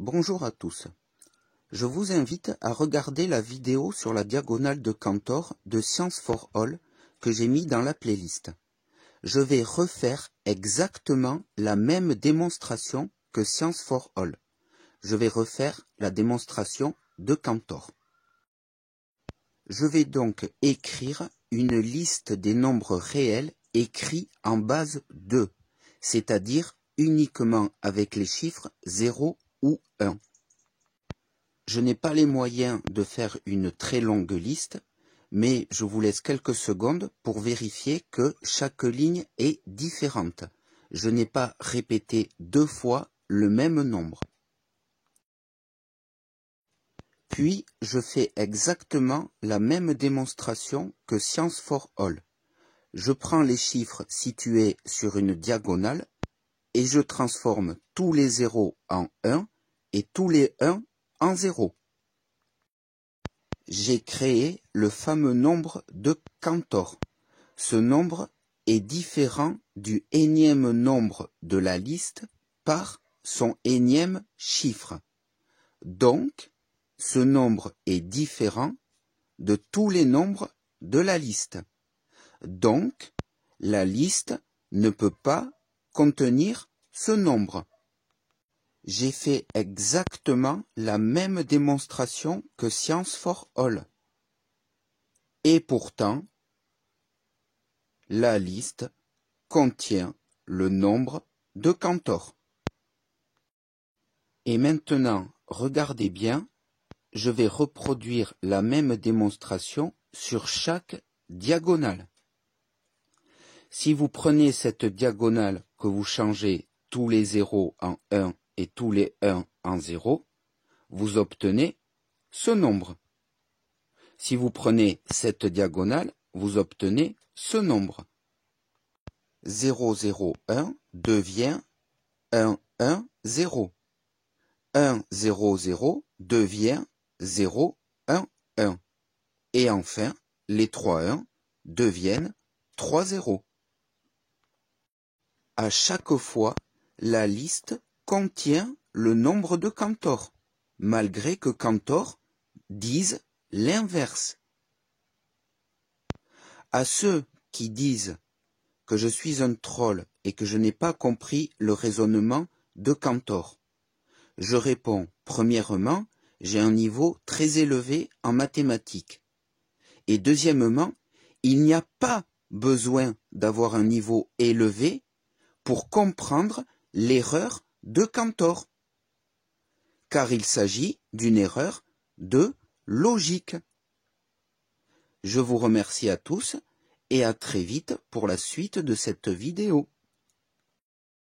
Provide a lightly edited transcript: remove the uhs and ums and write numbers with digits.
Bonjour à tous. Je vous invite à regarder la vidéo sur la diagonale de Cantor de Science for All que j'ai mis dans la playlist. Je vais refaire exactement la même démonstration que Science for All. Je vais refaire la démonstration de Cantor. Je vais donc écrire une liste des nombres réels écrits en base 2, c'est-à-dire uniquement avec les chiffres 0 ou 1. Je n'ai pas les moyens de faire une très longue liste, mais je vous laisse quelques secondes pour vérifier que chaque ligne est différente. Je n'ai pas répété deux fois le même nombre. Puis, je fais exactement la même démonstration que Science for All. Je prends les chiffres situés sur une diagonale et je transforme tous les 0 en 1 et tous les 1 en 0. J'ai créé le fameux nombre de Cantor. Ce nombre est différent du énième nombre de la liste par son énième chiffre. Donc, ce nombre est différent de tous les nombres de la liste. Donc, la liste ne peut pas contenir ce nombre. J'ai fait exactement la même démonstration que Science for All. Et pourtant, la liste contient le nombre de Cantor. Et maintenant, regardez bien, je vais reproduire la même démonstration sur chaque diagonale. Si vous prenez cette diagonale que vous changez tous les 0 en 1 et tous les 1 en 0, vous obtenez ce nombre. Si vous prenez cette diagonale, vous obtenez ce nombre. 0, 0, 1 devient 1, 1, 0. 1, 0, 0 devient 0, 1, 1. Et enfin, les 3 1 deviennent 3 0. À chaque fois, la liste contient le nombre de Cantor, malgré que Cantor dise l'inverse. À ceux qui disent que je suis un troll et que je n'ai pas compris le raisonnement de Cantor, je réponds, premièrement, j'ai un niveau très élevé en mathématiques. Et deuxièmement, il n'y a pas besoin d'avoir un niveau élevé pour comprendre l'erreur de Cantor, car il s'agit d'une erreur de logique. Je vous remercie à tous et à très vite pour la suite de cette vidéo.